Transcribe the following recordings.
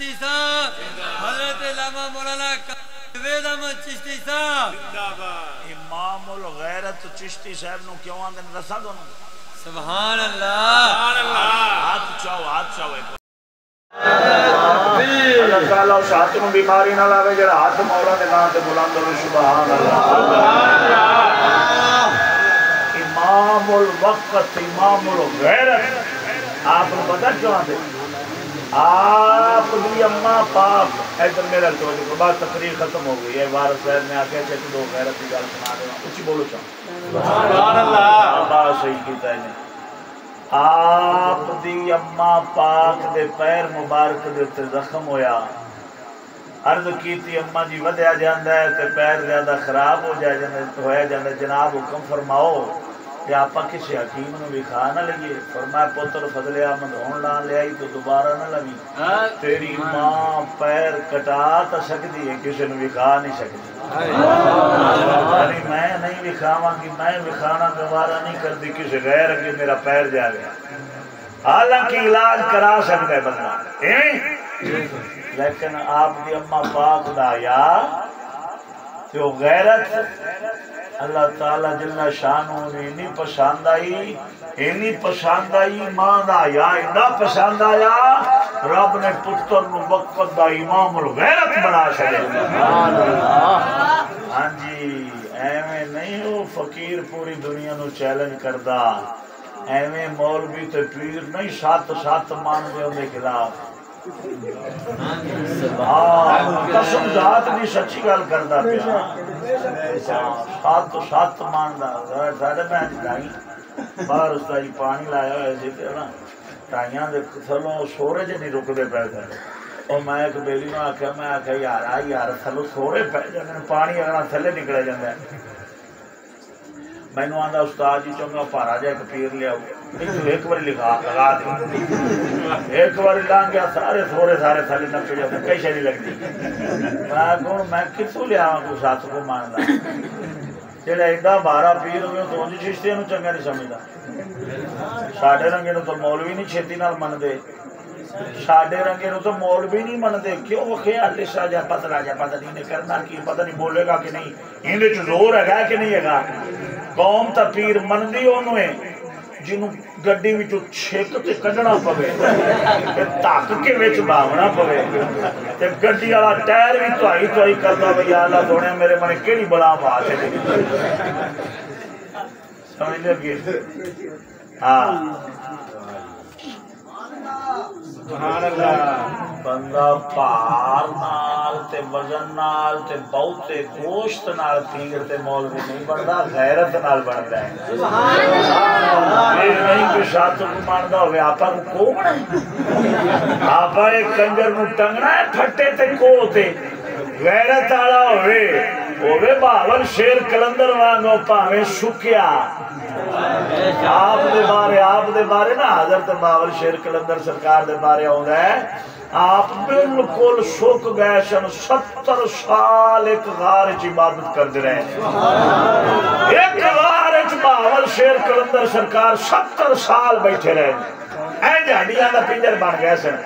چشتی صاحب، حضرت علامہ مولانا جاوید احمد چشتی صاحب، امام الغیرت چشتی صاحب نو کیوں آندے نے دسا دونوں؟ سبحان اللہ، ہاتھ چاہو اللہ تعالیٰ اس ہاتھ میں بیماری نہ لاوے جڑا ہاتھ مولا دے نام تے بلند ہو سبحان اللہ۔ امام الوقت امام الغیرت آپ کو پتہ کیوں آتے؟ آپ دی اماں پاک ایدر میرا توجہ کو بعد تقریر ختم ہو گئی ہے وارث صاحب نے آکے چھے دو غیرت کی گل سنا دے کچھ بولو چاہوں سبحان اللہ اللہ صحیح کیتا ہے آپ دی اماں پاک دے پیر مبارک دے تے زخم ہویا عرض کیتی اماں جی ودیا جاندہ ہے تے پیر زیادہ خراب ہو جائے جاندہ جناب حکم فرماؤ کہ آپا کسی حکیم نے بھی کھا نہ لگیے فرمایا پتر فضل احمد ہون لان لے آئی تو دوبارہ نہ لگی تیری ماں پیر کٹا تا سکتی ہے کسی نے بھی کھا نہیں سکتی میں نہیں بھی کھاواں گی میں بھی کھانا دوبارہ نہیں کرتی کسی غیر کہ میرا پیر جا گیا حالانکہ علاج کرا سکتا ہے بندہ لیکن آپ دی اماں پاک دا یا جو غیرت اللہ تعالیٰ جل شانہ نے انی پسند آئی ماں دا یا اتنا پسند آیا رب نے پتر نو وقت دا امام الغیرت بنا چھڑے ہاں جی ایویں نہیں ہو فقیر پوری دنیا نو چیلنج کردا ایویں مولوی تے پیر نہیں سات مان دے ان دے خلاف قسم ذات بھی سچی گل کردا پیا سات ماندا ساڈے بہن ڈائی باہر استاد جی پانی لایا ہوا سی تے نا ٹائیاں دے تھلوں سورج نہیں رکدے پے تھے اور میں ایک بیلی نو آکھیا یار تھلوں سورے پے جاندے پانی اگنا تھلے نکل جاندا ہے مینوں آندا استاد جی چنگا پارا جا ایک پیر لیا ایک بار لگا دے ایک بار لان گیا سارے سورے سارے تھلے نپے جاتے کئی شے نہیں لگتی میں کتوں لیا کوئی سات کو ماندا جڑا ایڈا بارہ پیر ہوئے تو انج چشتیاں نو چنگا نہیں سمجھدا ساڈے رنگے نو تو مولوی نہیں چھتی نال مندے ساڈے رنگے نو تو مولوی نہیں مندے کیوں خیال لسا جا پتہ نہیں کرنا کی پتہ نہیں بولے گا کہ نہیں اندے چ زور ہے کہ نہیں ہے قوم تا پیر مندی اونوں ہے جنوں گڈی وچوں چھک تے کڈنا پوے تے تک کے وچ باونا پوے تے گڈی والا ٹائر بھی توائی کردا وے یا اللہ سونے میرے من کیڑی بلا بات ہے سمجھ لگی ہاں سبحان اللہ بندہ پار نال تے وزن نال تے بہتے گوشت نال پیر تے مولوی نہیں بندا غیرت نال بندا ہے سبحان اللہ یہ نہیں کہ شاد کو ماندا ہوے آپا کو کوم ہے آپا ایک کنجر نو ٹنگنا ہے پھٹے تے کو تے غیرت والا ہوے بہاول شیر کلندر وانگو پاویں سکیا آپ دے بارے نا حضرت بہاول شیر کلندر سرکار دے بارے ہوندا ہے آپ بالکل سک گئے سن 70 سال ایک غار وچ عبادت کردے رہے ایک غار وچ بہاول شیر کلندر سرکار 70 سال بیٹھے رہے اے ہڈیاں دا پنجر بن گیا سن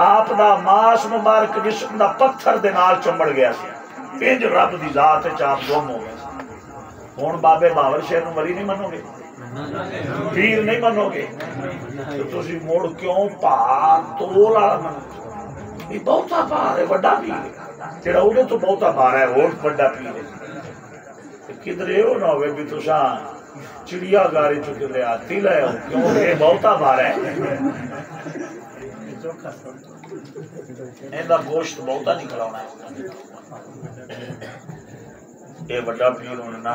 آپ دا ماس مبارک جسم دا پتھر دے نال چمبڑ گیا سی انج رب دی ذات وچ آپ گم ہو گئے ہن بابے بہاول شیر نو ولی نہیں منو گے پیر نہیں منو گے تو تسی موڑ کیوں پار تولا من یہ بہتا پار ہے وڈا پیر ہے جڑا اونے تو بہتا پار ہے اور وڈا پیر ہے کدھر یہ نہ ہوئے بھی تساں چڑیا گاری چکے لے آتی لے ہو کیوں یہ بہتا پار ہے ایندہ گوشت بہتا نہیں کھلاونا ہے یہ وڈا پیر ہونے نا